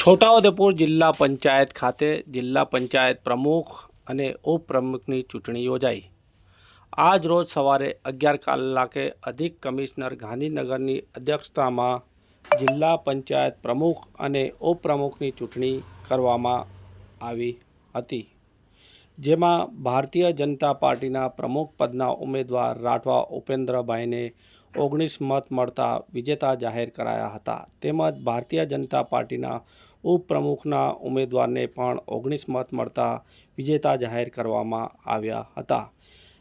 છોટાઉદેપુર જિલ્લા પંચાયત ખાતે જિલ્લા પંચાયત પ્રમુખ અને ઉપપ્રમુખની ચૂંટણી યોજાઈ। આજ રોજ સવારે 11 કલાકે અધિક કમિશનર ગાંધીનગરની અધ્યક્ષતામાં જિલ્લા પંચાયત પ્રમુખ અને ઉપપ્રમુખની ચૂંટણી કરવામાં આવી હતી, જેમાં ભારતીય જનતા પાર્ટીના પ્રમુખ પદના ઉમેદવાર રાઠવા ઉપેન્દ્રભાઈને 19 મત મળતા વિજેતા જાહેર કરાયા હતા, તેમજ ભારતીય જનતા પાર્ટીના ઉપપ્રમુખના ઉમેદવારને પણ 19 મત મળતા વિજેતા જાહેર કરવામાં આવ્યા હતા।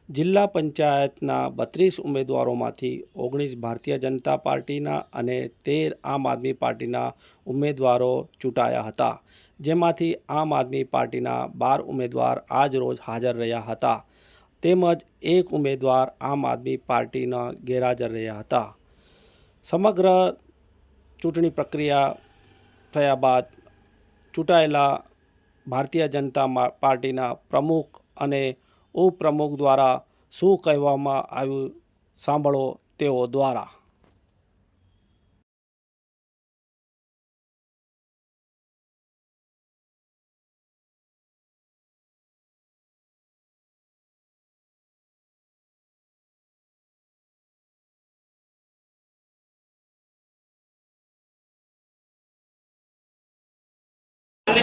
જિલ્લા પંચાયતના 32 ઉમેદવારોમાંથી 19 ભારતીય જનતા પાર્ટીના અને 13 આમ આદમી પાર્ટીના ઉમેદવારો ચૂંટાયા હતા, જેમાંથી આમ આદમી પાર્ટીના 12 ઉમેદવાર આજ રોજ હાજર રહ્યા હતા, તેમજ એક ઉમેદવાર આમ આદમી પાર્ટીના ગેરહાજર રહ્યા હતા। સમગ્ર ચૂંટણી પ્રક્રિયા થયા બાદ ચૂંટાયેલા ભારતીય જનતા પાર્ટીના પ્રમુખ અને ઉપપ્રમુખ દ્વારા શું કહેવામાં આવ્યું, સાંભળો તેઓ દ્વારા।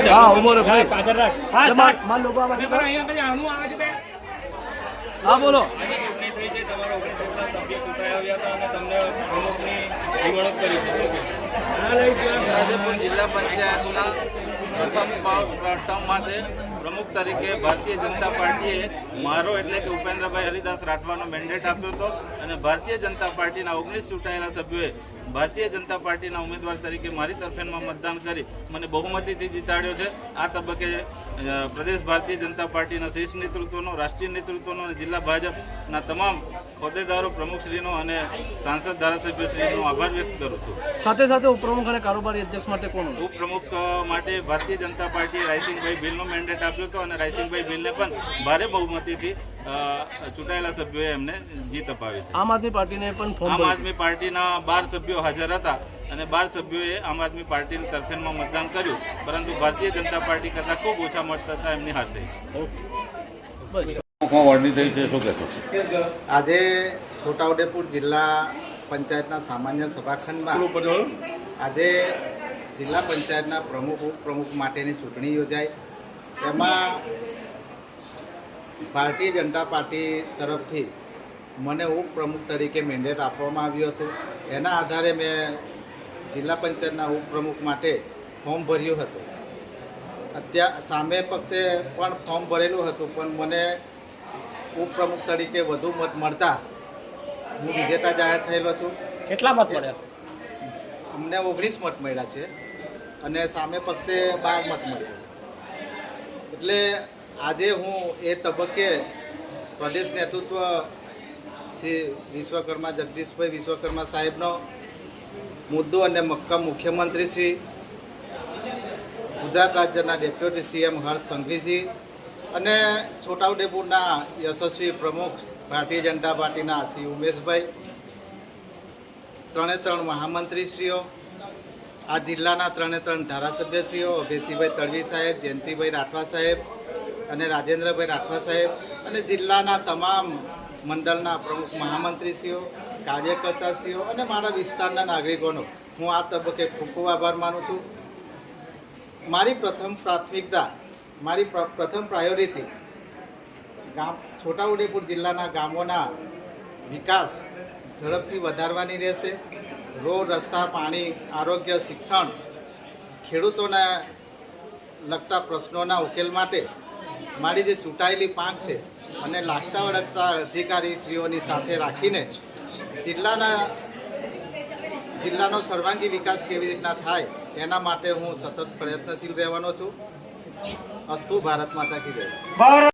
हाँ उमर भाई पाછળ રાખ। हाँ स्टार्ट मान लो बाबा हाँ बोलो છોટાઉદેપુર જિલ્લા પંચાયતના પ્રથમ ટર્મ માટે પ્રમુખ તરીકે ભારતીય જનતા પાર્ટીએ મારો એટલે કે ઉપેન્દ્રભાઈ હરિદાસ રાઠવાનો મેન્ડેટ આપ્યો હતો અને ભારતીય જનતા પાર્ટીના 19 ચૂંટાયેલા સભ્યોએ ભારતીય જનતા પાર્ટીના ઉમેદવાર તરીકે મારી તરફેણમાં મતદાન કરી મને બહુમતીથી જીતાડ્યો છે। આ તબક્કે પ્રદેશ ભારતીય જનતા પાર્ટીના શીર્ષ નેતૃત્વનો, રાષ્ટ્રીય નેતૃત્વનો અને જિલ્લા ભાજપના તમામ હોદ્દેદારો, પ્રમુખશ્રીનો અને સાંસદ ધારાસભ્યશ્રીનો આભાર વ્યક્ત કરું છું। સાથે સાથે ઉપપ્રમુખ અને કારોબારી અધ્યક્ષ માટે કોણ? ઉપપ્રમુખ માટે ભારતીય જનતા પાર્ટીએ રાયસિંગભાઈ ભીલનો મેન્ડેટ આપ્યો હતો અને રાયસિંગભાઈ ભીલને પણ ભારે બહુમતીથી ચૂંટાયેલા સભ્યોએ એમને જીત અપાવી છે। આમ આદમી પાર્ટીને પણ આમ આદમી પાર્ટીના 12 સભ્યો હાજર હતા અને 12 સભ્યોએ આમ આદમી પાર્ટીની તરફેણમાં મતદાન કર્યું, પરંતુ ભારતીય જનતા પાર્ટી કરતાં ખૂબ ઓછા મત થતા એમની હાર થઈ। આજે છોટાઉદેપુર જિલ્લા પંચાયતના સામાન્ય સભાખંડમાં આજે જિલ્લા પંચાયતના પ્રમુખ ઉપપ્રમુખ માટેની ચૂંટણી યોજાઈ। એમાં ભારતીય જનતા પાર્ટી તરફથી મને ઉપપ્રમુખ તરીકે મેન્ડેટ આપવામાં આવ્યું હતું। એના આધારે મેં જિલ્લા પંચાયતના ઉપપ્રમુખ માટે ફોર્મ ભર્યું હતું। સામે પક્ષે પણ ફોર્મ ભરેલું હતું, પણ મને ઉપપ્રમુખ તરીકે વધુ મત મળતા હું વિજેતા જાહેર થયેલો છું। કેટલા મત મળ્યા? અમને 19 મત મળ્યા છે અને સામે પક્ષે 12 મત મળ્યા। એટલે આજે હું એ તબક્કે પ્રદેશ નેતૃત્વ શ્રી વિશ્વકર્મા જગદીશભાઈ વિશ્વકર્મા સાહેબનો મુદ્દો અને મક્કમ મુખ્યમંત્રી શ્રી ગુજરાત રાજ્યના ડેપ્યુટી સીએમ હર્ષ સંઘવીજી અને છોટાઉદેપુરના યશસ્વી પ્રમુખ ભારતીય જનતા પાર્ટીના શ્રી ઉમેશભાઈ, 3 મહામંત્રીશ્રીઓ, આ જિલ્લાના 3 ધારાસભ્યશ્રીઓ અભયસિંહભાઈ તડવી સાહેબ, જયંતિભાઈ રાઠવા સાહેબ અને રાજેન્દ્રભાઈ રાઠવા સાહેબ અને જિલ્લાના તમામ મંડળના પ્રમુખ મહામંત્રીશ્રીઓ, કાર્યકર્તાશ્રીઓ અને મારા વિસ્તારના નાગરિકોનો હું આ તબક્કે ખૂબ ખૂબ આભાર માનું છું। મારી પ્રથમ પ્રાથમિકતા, મારી પ્રથમ પ્રાયોરિટી છોટાઉદેપુર જિલ્લાના ગામોના વિકાસ ઝડપથી વધારવાની રહેશે। રોડ, રસ્તા, પાણી, આરોગ્ય, શિક્ષણ, ખેડૂતોને લગતા પ્રશ્નોના ઉકેલ માટે મારી જે ચૂંટાયેલી પાંખ છે અને લાગતા વળગતા અધિકારીશ્રીઓની સાથે રાખીને જિલ્લાનો સર્વાંગી વિકાસ કેવી રીતના થાય એના માટે હું સતત પ્રયત્નશીલ રહેવાનો છું। અસ્તુ, ભારત માતા કી જય।